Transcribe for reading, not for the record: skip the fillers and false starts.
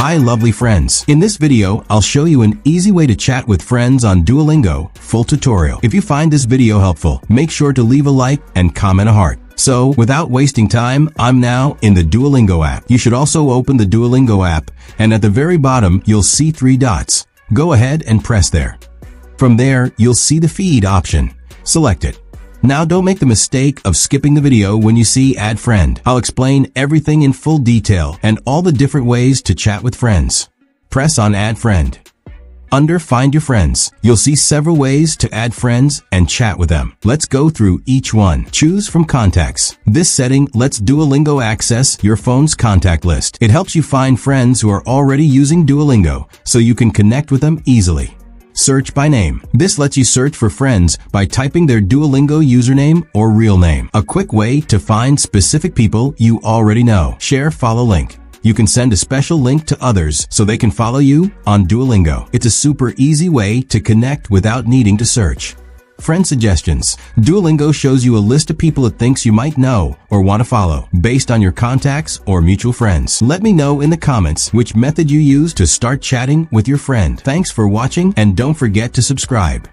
Hi lovely friends. In this video, I'll show you an easy way to chat with friends on Duolingo, full tutorial. If you find this video helpful, make sure to leave a like and comment a heart. So, without wasting time, I'm now in the Duolingo app. You should also open the Duolingo app, and at the very bottom, you'll see 3 dots. Go ahead and press there. From there, you'll see the feed option. Select it. Now don't make the mistake of skipping the video when you see Add Friend. I'll explain everything in full detail and all the different ways to chat with friends. Press on Add Friend. Under Find Your Friends, you'll see several ways to add friends and chat with them. Let's go through each one. Choose from Contacts. This setting lets Duolingo access your phone's contact list. It helps you find friends who are already using Duolingo, so you can connect with them easily. Search by name. This lets you search for friends by typing their Duolingo username or real name. A quick way to find specific people you already know. Share follow link. You can send a special link to others so they can follow you on Duolingo. It's a super easy way to connect without needing to search. Friend suggestions. Duolingo shows you a list of people it thinks you might know or want to follow based on your contacts or mutual friends. Let me know in the comments which method you use to start chatting with your friend. Thanks for watching and don't forget to subscribe.